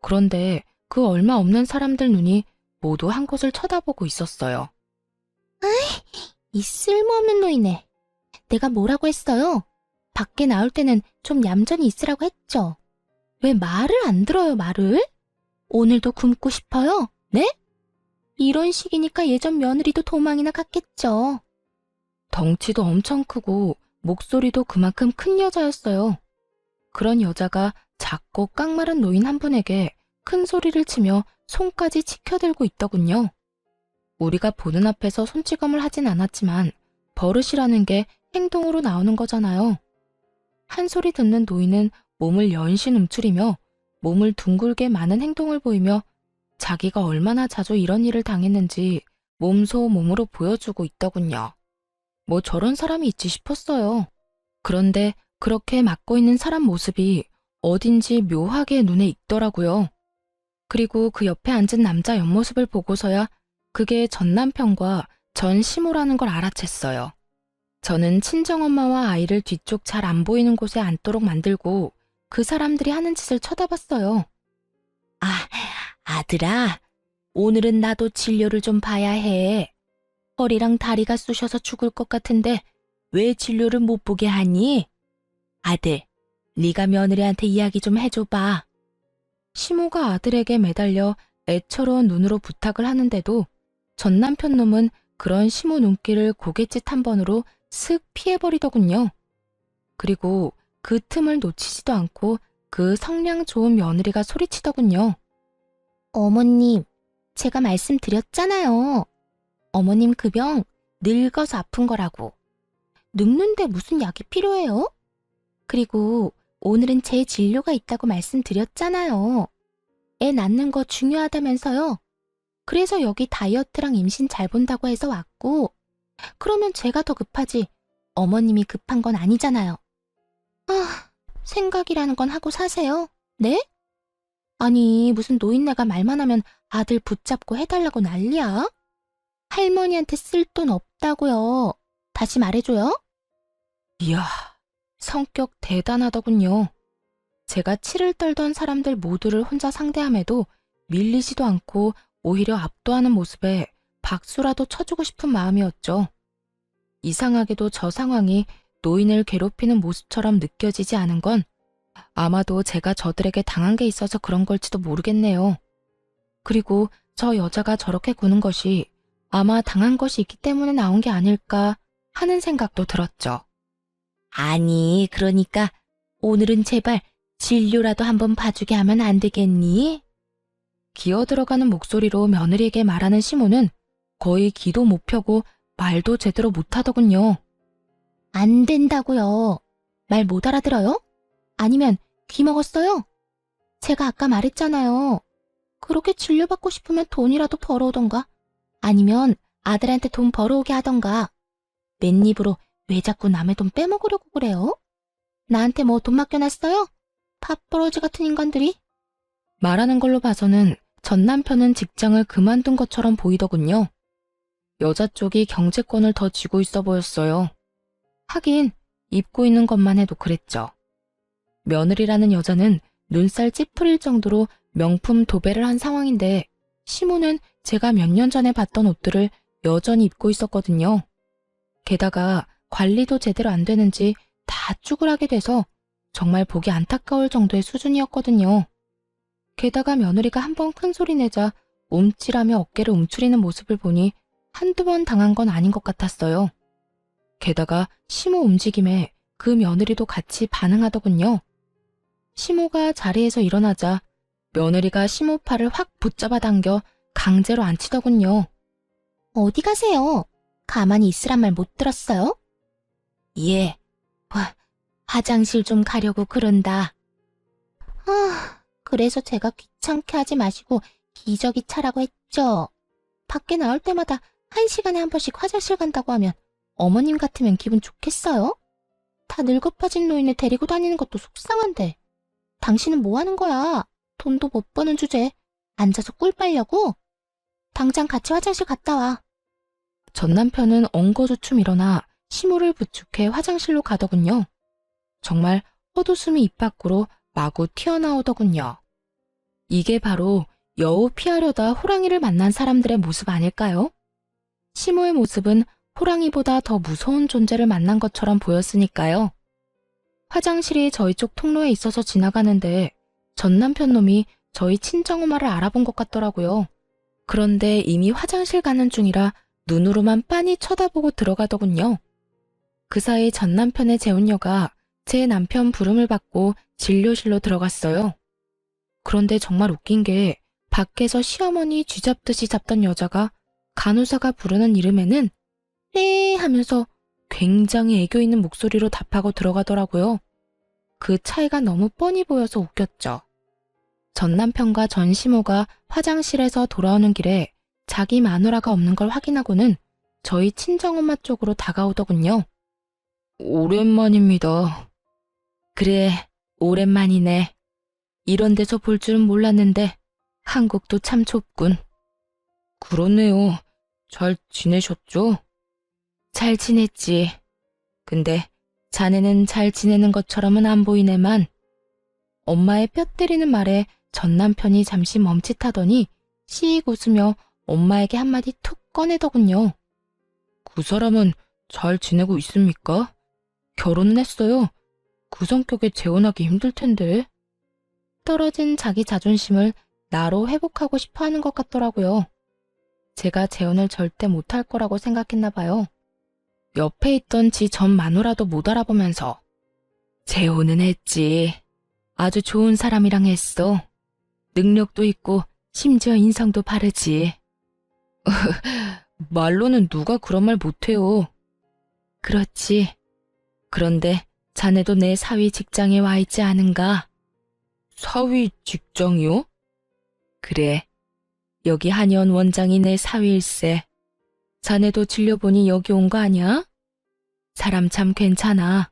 그런데 그 얼마 없는 사람들 눈이 모두 한 곳을 쳐다보고 있었어요. 이 쓸모없는 노이네. 내가 뭐라고 했어요? 밖에 나올 때는 좀 얌전히 있으라고 했죠. 왜 말을 안 들어요, 말을? 오늘도 굶고 싶어요? 네? 이런 식이니까 예전 며느리도 도망이나 갔겠죠. 덩치도 엄청 크고 목소리도 그만큼 큰 여자였어요. 그런 여자가 작고 깡마른 노인 한 분에게 큰 소리를 치며 손까지 치켜들고 있더군요. 우리가 보는 앞에서 손찌검을 하진 않았지만 버릇이라는 게 행동으로 나오는 거잖아요. 한 소리 듣는 노인은 몸을 연신 움츠리며 몸을 둥글게 많은 행동을 보이며 자기가 얼마나 자주 이런 일을 당했는지 몸소 몸으로 보여주고 있더군요. 뭐 저런 사람이 있지 싶었어요. 그런데 그렇게 맡고 있는 사람 모습이 어딘지 묘하게 눈에 익더라고요. 그리고 그 옆에 앉은 남자 옆모습을 보고서야 그게 전 남편과 전 시모라는 걸 알아챘어요. 저는 친정엄마와 아이를 뒤쪽 잘 안 보이는 곳에 앉도록 만들고 그 사람들이 하는 짓을 쳐다봤어요. 아들아, 오늘은 나도 진료를 좀 봐야 해. 허리랑 다리가 쑤셔서 죽을 것 같은데 왜 진료를 못 보게 하니? 아들, 네가 며느리한테 이야기 좀 해줘봐. 시모가 아들에게 매달려 애처로운 눈으로 부탁을 하는데도 전 남편 놈은 그런 시모 눈길을 고갯짓 한 번으로 슥 피해버리더군요. 그리고 그 틈을 놓치지도 않고 그 성량 좋은 며느리가 소리치더군요. 어머님, 제가 말씀드렸잖아요. 어머님 그 병 늙어서 아픈 거라고. 늙는데 무슨 약이 필요해요? 그리고 오늘은 제 진료가 있다고 말씀드렸잖아요. 애 낳는 거 중요하다면서요. 그래서 여기 다이어트랑 임신 잘 본다고 해서 왔고, 그러면 제가 더 급하지 어머님이 급한 건 아니잖아요. 생각이라는 건 하고 사세요. 네? 아니, 무슨 노인네가 말만 하면 아들 붙잡고 해달라고 난리야? 할머니한테 쓸 돈 없다고요. 다시 말해줘요. 이야, 성격 대단하더군요. 제가 치를 떨던 사람들 모두를 혼자 상대함에도 밀리지도 않고 오히려 압도하는 모습에 박수라도 쳐주고 싶은 마음이었죠. 이상하게도 저 상황이 노인을 괴롭히는 모습처럼 느껴지지 않은 건 아마도 제가 저들에게 당한 게 있어서 그런 걸지도 모르겠네요. 그리고 저 여자가 저렇게 구는 것이 아마 당한 것이 있기 때문에 나온 게 아닐까 하는 생각도 들었죠. 아니, 그러니까 오늘은 제발 진료라도 한번 봐주게 하면 안 되겠니? 기어 들어가는 목소리로 며느리에게 말하는 시모는 거의 귀도 못 펴고 말도 제대로 못하더군요. 안 된다고요. 말 못 알아들어요? 아니면 귀 먹었어요? 제가 아까 말했잖아요. 그렇게 진료받고 싶으면 돈이라도 벌어오던가 아니면 아들한테 돈 벌어오게 하던가. 맨입으로 왜 자꾸 남의 돈 빼먹으려고 그래요? 나한테 뭐 돈 맡겨놨어요? 밥벌어지 같은 인간들이. 말하는 걸로 봐서는 전 남편은 직장을 그만둔 것처럼 보이더군요. 여자 쪽이 경제권을 더 쥐고 있어 보였어요. 하긴 입고 있는 것만 해도 그랬죠. 며느리라는 여자는 눈살 찌푸릴 정도로 명품 도배를 한 상황인데 시모는 제가 몇 년 전에 봤던 옷들을 여전히 입고 있었거든요. 게다가 관리도 제대로 안 되는지 다 쭈그라게 돼서 정말 보기 안타까울 정도의 수준이었거든요. 게다가 며느리가 한번 큰 소리 내자 움찔하며 어깨를 움츠리는 모습을 보니 한두 번 당한 건 아닌 것 같았어요. 게다가 시모 움직임에 그 며느리도 같이 반응하더군요. 시모가 자리에서 일어나자 며느리가 시모 팔을 확 붙잡아 당겨 강제로 앉히더군요. 어디 가세요? 가만히 있으란 말 못 들었어요? 예, 화장실 좀 가려고 그런다. 그래서 제가 귀찮게 하지 마시고 기저귀 차라고 했죠. 밖에 나올 때마다 1시간에 한 번씩 화장실 간다고 하면 어머님 같으면 기분 좋겠어요? 다 늙어 빠진 노인을 데리고 다니는 것도 속상한데. 당신은 뭐 하는 거야? 돈도 못 버는 주제에 앉아서 꿀 빨려고? 당장 같이 화장실 갔다 와. 전 남편은 엉거주춤 일어나 시모를 부축해 화장실로 가더군요. 정말 헛웃음이 입 밖으로 마구 튀어나오더군요. 이게 바로 여우 피하려다 호랑이를 만난 사람들의 모습 아닐까요? 시모의 모습은 호랑이보다 더 무서운 존재를 만난 것처럼 보였으니까요. 화장실이 저희 쪽 통로에 있어서 지나가는데 전 남편 놈이 저희 친정엄마를 알아본 것 같더라고요. 그런데 이미 화장실 가는 중이라 눈으로만 빤히 쳐다보고 들어가더군요. 그 사이 전 남편의 재혼녀가 제 남편 부름을 받고 진료실로 들어갔어요. 그런데 정말 웃긴 게 밖에서 시어머니 쥐잡듯이 잡던 여자가 간호사가 부르는 이름에는 네 하면서 굉장히 애교 있는 목소리로 답하고 들어가더라고요. 그 차이가 너무 뻔히 보여서 웃겼죠. 전 남편과 전 시모가 화장실에서 돌아오는 길에 자기 마누라가 없는 걸 확인하고는 저희 친정엄마 쪽으로 다가오더군요. 오랜만입니다. 그래, 오랜만이네. 이런 데서 볼 줄은 몰랐는데 한국도 참 좁군. 그렇네요. 잘 지내셨죠? 잘 지냈지. 근데 자네는 잘 지내는 것처럼은 안 보이네만. 엄마의 뼈 때리는 말에 전 남편이 잠시 멈칫하더니 씩 웃으며 엄마에게 한마디 툭 꺼내더군요. 그 사람은 잘 지내고 있습니까? 결혼은 했어요. 그 성격에 재혼하기 힘들 텐데. 떨어진 자기 자존심을 나로 회복하고 싶어 하는 것 같더라고요. 제가 재혼을 절대 못할 거라고 생각했나 봐요. 옆에 있던 지 전 마누라도 못 알아보면서 재혼은 했지. 아주 좋은 사람이랑 했어. 능력도 있고 심지어 인성도 바르지. 말로는 누가 그런 말 못해요. 그렇지. 그런데 자네도 내 사위 직장에 와 있지 않은가? 사위 직장이요? 그래. 여기 한의원 원장이 내 사위일세. 자네도 진료보니 여기 온 거 아니야? 사람 참 괜찮아.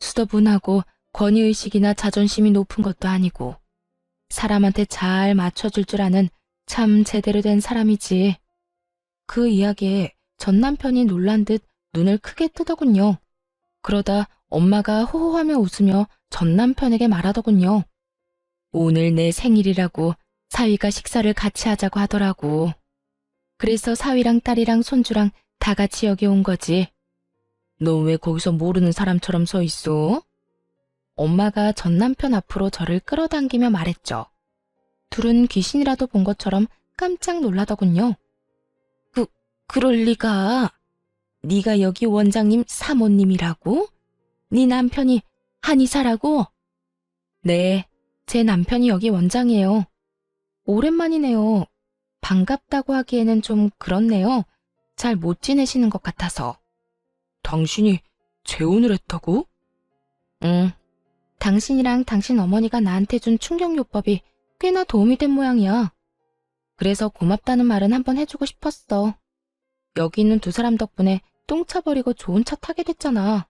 수더분하고 권위의식이나 자존심이 높은 것도 아니고 사람한테 잘 맞춰줄 줄 아는 참 제대로 된 사람이지. 그 이야기에 전 남편이 놀란 듯 눈을 크게 뜨더군요. 그러다 엄마가 호호하며 웃으며 전 남편에게 말하더군요. 오늘 내 생일이라고 사위가 식사를 같이 하자고 하더라고. 그래서 사위랑 딸이랑 손주랑 다 같이 여기 온 거지. 너 왜 거기서 모르는 사람처럼 서 있어? 엄마가 전 남편 앞으로 저를 끌어당기며 말했죠. 둘은 귀신이라도 본 것처럼 깜짝 놀라더군요. 그럴 리가. 네가 여기 원장님 사모님이라고? 네 남편이 한의사라고? 네, 제 남편이 여기 원장이에요. 오랜만이네요. 반갑다고 하기에는 좀 그렇네요. 잘 못 지내시는 것 같아서. 당신이 재혼을 했다고? 응. 당신이랑 당신 어머니가 나한테 준 충격요법이 꽤나 도움이 된 모양이야. 그래서 고맙다는 말은 한번 해주고 싶었어. 여기 있는 두 사람 덕분에 똥차 버리고 좋은 차 타게 됐잖아.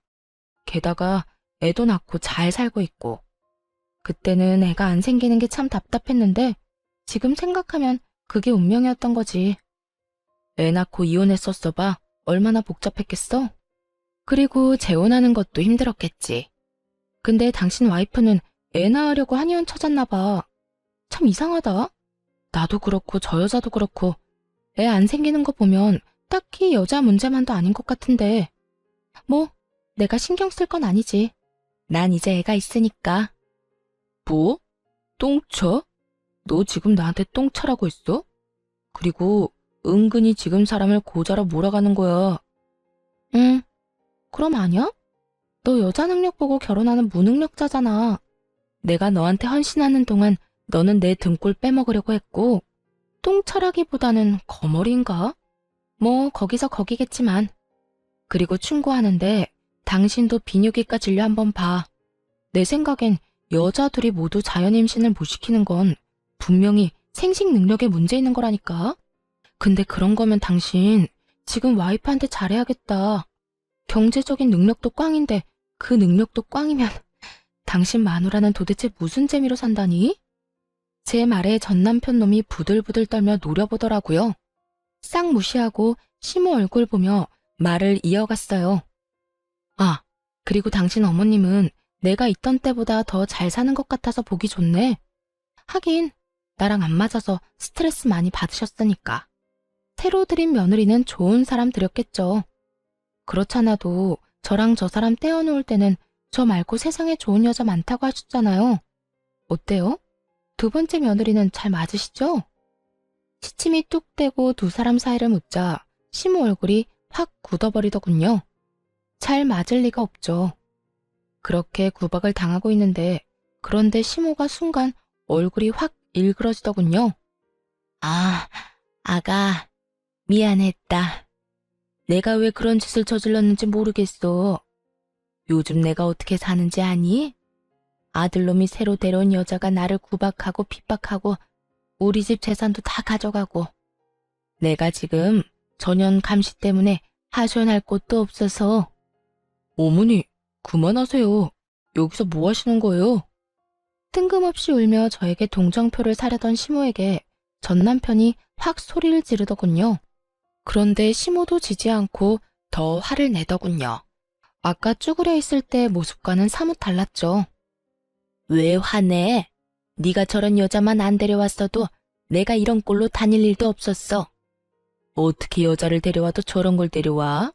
게다가 애도 낳고 잘 살고 있고. 그때는 애가 안 생기는 게 참 답답했는데 지금 생각하면 그게 운명이었던 거지. 애 낳고 이혼했었어 봐. 얼마나 복잡했겠어? 그리고 재혼하는 것도 힘들었겠지. 근데 당신 와이프는 애 낳으려고 한의원 찾았나 봐. 참 이상하다. 나도 그렇고 저 여자도 그렇고 애 안 생기는 거 보면 딱히 여자 문제만도 아닌 것 같은데. 뭐 내가 신경 쓸 건 아니지. 난 이제 애가 있으니까. 뭐? 똥차? 너 지금 나한테 똥차라고 했어? 그리고 은근히 지금 사람을 고자로 몰아가는 거야. 응, 그럼 아니야? 너 여자 능력 보고 결혼하는 무능력자잖아. 내가 너한테 헌신하는 동안 너는 내 등골 빼먹으려고 했고, 똥차라기보다는 거머리인가? 뭐 거기서 거기겠지만. 그리고 충고하는데 당신도 비뇨기과 진료 한번 봐. 내 생각엔 여자 둘이 모두 자연 임신을 못 시키는 건 분명히 생식 능력에 문제 있는 거라니까. 근데 그런 거면 당신 지금 와이프한테 잘해야겠다. 경제적인 능력도 꽝인데 그 능력도 꽝이면 당신 마누라는 도대체 무슨 재미로 산다니? 제 말에 전 남편 놈이 부들부들 떨며 노려보더라고요. 싹 무시하고 시모 얼굴 보며 말을 이어갔어요. 아, 그리고 당신 어머님은 내가 있던 때보다 더 잘 사는 것 같아서 보기 좋네. 하긴 나랑 안 맞아서 스트레스 많이 받으셨으니까. 새로 들인 며느리는 좋은 사람 들였겠죠. 그렇잖아도 저랑 저 사람 떼어놓을 때는 저 말고 세상에 좋은 여자 많다고 하셨잖아요. 어때요? 두 번째 며느리는 잘 맞으시죠? 시침이 뚝 떼고 두 사람 사이를 묻자 시모 얼굴이 확 굳어버리더군요. 잘 맞을 리가 없죠. 그렇게 구박을 당하고 있는데 그런데 시모가 순간 얼굴이 확 일그러지더군요. 아, 아가, 미안했다. 내가 왜 그런 짓을 저질렀는지 모르겠어. 요즘 내가 어떻게 사는지 아니? 아들놈이 새로 데려온 여자가 나를 구박하고 핍박하고 우리 집 재산도 다 가져가고 내가 지금 전현 감시 때문에 하소연할 곳도 없어서. 어머니, 그만하세요. 여기서 뭐 하시는 거예요? 뜬금없이 울며 저에게 동정표를 사려던 시모에게 전 남편이 확 소리를 지르더군요. 그런데 시모도 지지 않고 더 화를 내더군요. 아까 쭈그려 있을 때 모습과는 사뭇 달랐죠. 왜 화내? 네가 저런 여자만 안 데려왔어도 내가 이런 꼴로 다닐 일도 없었어. 어떻게 여자를 데려와도 저런 걸 데려와?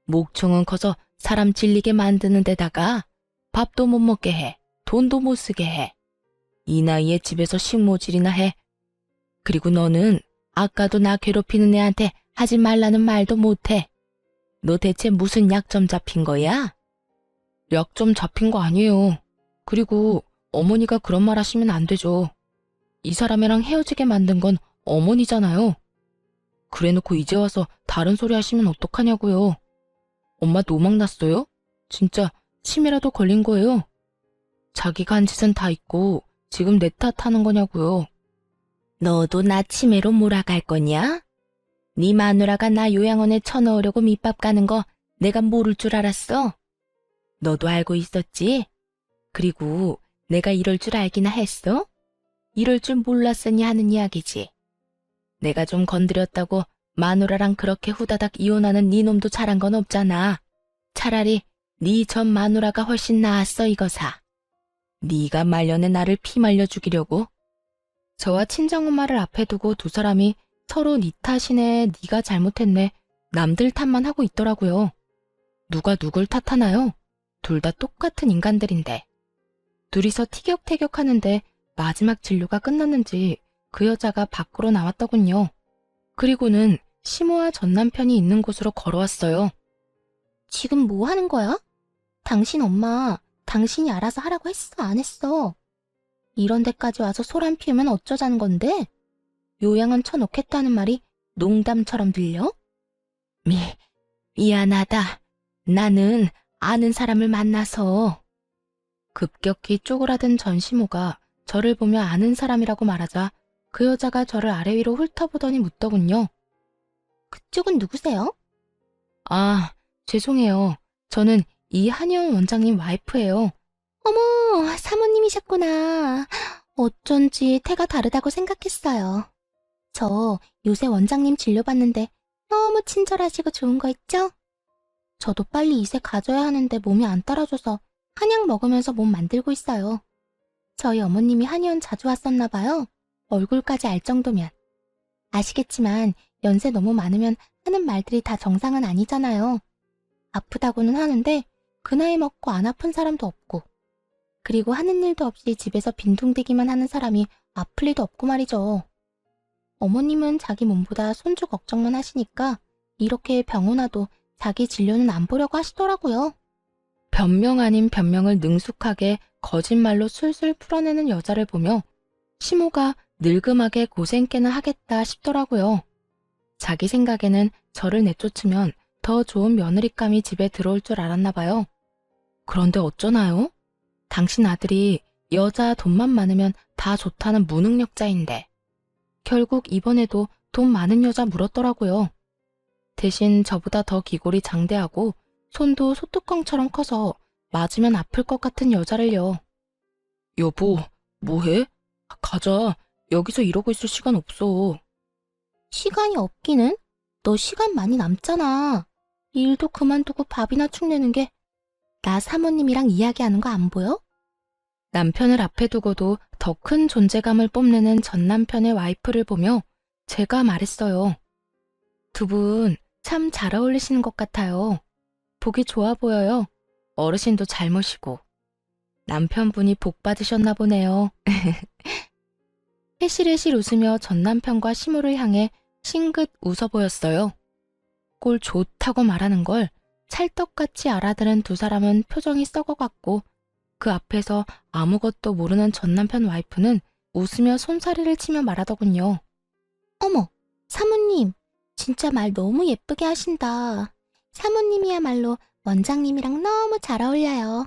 목청은 커서 사람 질리게 만드는 데다가 밥도 못 먹게 해. 돈도 못 쓰게 해. 이 나이에 집에서 식모질이나 해. 그리고 너는 아까도 나 괴롭히는 애한테 하지 말라는 말도 못해. 너 대체 무슨 약점 잡힌 거야? 약점 잡힌 거 아니에요. 그리고 어머니가 그런 말 하시면 안 되죠. 이 사람이랑 헤어지게 만든 건 어머니잖아요. 그래놓고 이제 와서 다른 소리 하시면 어떡하냐고요. 엄마 노망 났어요? 진짜 치매라도 걸린 거예요? 자기가 한 짓은 다 있고 지금 내 탓하는 거냐고요. 너도 나 치매로 몰아갈 거냐? 네 마누라가 나 요양원에 쳐넣으려고 밑밥 가는 거 내가 모를 줄 알았어? 너도 알고 있었지? 그리고 내가 이럴 줄 알기나 했어? 이럴 줄 몰랐으니 하는 이야기지. 내가 좀 건드렸다고 마누라랑 그렇게 후다닥 이혼하는 네 놈도 잘한 건 없잖아. 차라리 네 전 마누라가 훨씬 나았어 이거사. 네가 말년에 나를 피말려 죽이려고. 저와 친정엄마를 앞에 두고 두 사람이 서로 네 탓이네, 네가 잘못했네, 남들 탓만 하고 있더라고요. 누가 누굴 탓하나요? 둘 다 똑같은 인간들인데. 둘이서 티격태격하는데 마지막 진료가 끝났는지 그 여자가 밖으로 나왔더군요. 그리고는 시모와 전 남편이 있는 곳으로 걸어왔어요. 지금 뭐 하는 거야? 당신 엄마, 당신이 알아서 하라고 했어, 안 했어? 이런 데까지 와서 소란 피우면 어쩌자는 건데? 요양원 쳐놓겠다는 말이 농담처럼 들려? 미안하다. 나는 아는 사람을 만나서. 급격히 쪼그라든 전시모가 저를 보며 아는 사람이라고 말하자 그 여자가 저를 아래 위로 훑어보더니 묻더군요. 그쪽은 누구세요? 아, 죄송해요. 저는 이한의원 원장님 와이프예요. 어머, 사모님이셨구나. 어쩐지 태가 다르다고 생각했어요. 저 요새 원장님 진료받는데 너무 친절하시고 좋은 거 있죠? 저도 빨리 이세 가져야 하는데 몸이 안 따라줘서 한약 먹으면서 몸 만들고 있어요. 저희 어머님이 한의원 자주 왔었나 봐요. 얼굴까지 알 정도면. 아시겠지만 연세 너무 많으면 하는 말들이 다 정상은 아니잖아요. 아프다고는 하는데 그 나이 먹고 안 아픈 사람도 없고, 그리고 하는 일도 없이 집에서 빈둥대기만 하는 사람이 아플 리도 없고 말이죠. 어머님은 자기 몸보다 손주 걱정만 하시니까 이렇게 병원 와도 자기 진료는 안 보려고 하시더라고요. 변명 아닌 변명을 능숙하게 거짓말로 술술 풀어내는 여자를 보며 시모가 늙음하게 고생깨나 하겠다 싶더라고요. 자기 생각에는 저를 내쫓으면 더 좋은 며느리감이 집에 들어올 줄 알았나 봐요. 그런데 어쩌나요? 당신 아들이 여자 돈만 많으면 다 좋다는 무능력자인데 결국 이번에도 돈 많은 여자 물었더라고요. 대신 저보다 더 기골이 장대하고 손도 소뚜껑처럼 커서 맞으면 아플 것 같은 여자를요. 여보, 뭐해? 가자. 여기서 이러고 있을 시간 없어. 시간이 없기는? 너 시간 많이 남잖아. 일도 그만두고 밥이나 축내는 게 나 사모님이랑 이야기하는 거 안 보여? 남편을 앞에 두고도 더 큰 존재감을 뽐내는 전 남편의 와이프를 보며 제가 말했어요. 두 분 참 잘 어울리시는 것 같아요. 보기 좋아 보여요. 어르신도 잘 모시고. 남편분이 복 받으셨나 보네요. 해실해실 웃으며 전 남편과 시모를 향해 싱긋 웃어 보였어요. 꼴 좋다고 말하는 걸 찰떡같이 알아들은 두 사람은 표정이 썩어갔고 그 앞에서 아무것도 모르는 전 남편 와이프는 웃으며 손사래를 치며 말하더군요. 어머, 사모님, 진짜 말 너무 예쁘게 하신다. 사모님이야말로 원장님이랑 너무 잘 어울려요.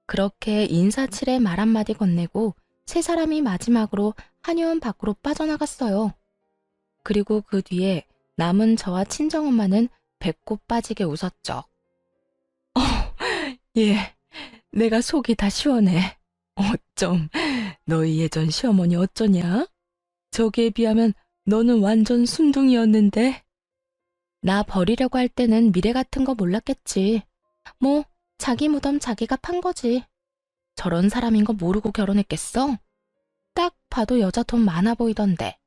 그렇게 인사치레 말 한마디 건네고 세 사람이 마지막으로 한의원 밖으로 빠져나갔어요. 그리고 그 뒤에 남은 저와 친정엄마는 배꼽 빠지게 웃었죠. 예, 내가 속이 다 시원해. 어쩜 너희 예전 시어머니 어쩌냐? 저기에 비하면 너는 완전 순둥이였는데. 나 버리려고 할 때는 미래 같은 거 몰랐겠지. 뭐 자기 무덤 자기가 판 거지. 저런 사람인 거 모르고 결혼했겠어? 딱 봐도 여자 돈 많아 보이던데.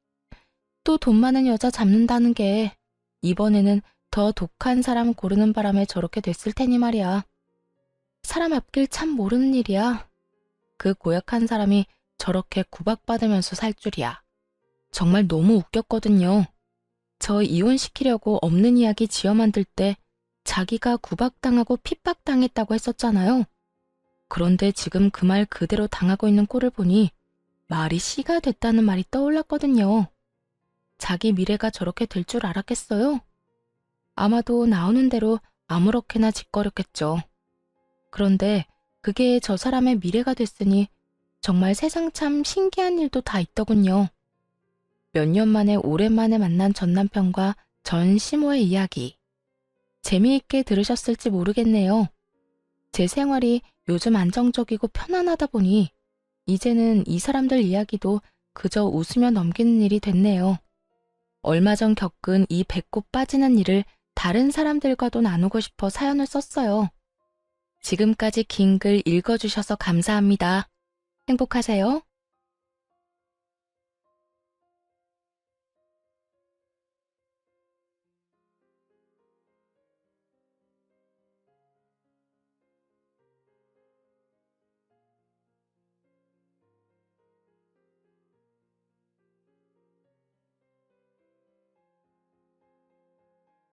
또 돈 많은 여자 잡는다는 게 이번에는 더 독한 사람 고르는 바람에 저렇게 됐을 테니 말이야. 사람 앞길 참 모르는 일이야. 그 고약한 사람이 저렇게 구박받으면서 살 줄이야. 정말 너무 웃겼거든요. 저 이혼시키려고 없는 이야기 지어 만들 때 자기가 구박당하고 핍박당했다고 했었잖아요. 그런데 지금 그 말 그대로 당하고 있는 꼴을 보니 말이 씨가 됐다는 말이 떠올랐거든요. 자기 미래가 저렇게 될 줄 알았겠어요? 아마도 나오는 대로 아무렇게나 짓거렸겠죠. 그런데 그게 저 사람의 미래가 됐으니 정말 세상 참 신기한 일도 다 있더군요. 몇 년 만에 오랜만에 만난 전 남편과 전 시모의 이야기. 재미있게 들으셨을지 모르겠네요. 제 생활이 요즘 안정적이고 편안하다 보니 이제는 이 사람들 이야기도 그저 웃으며 넘기는 일이 됐네요. 얼마 전 겪은 이 배꼽 빠지는 일을 다른 사람들과도 나누고 싶어 사연을 썼어요. 지금까지 긴 글 읽어주셔서 감사합니다. 행복하세요.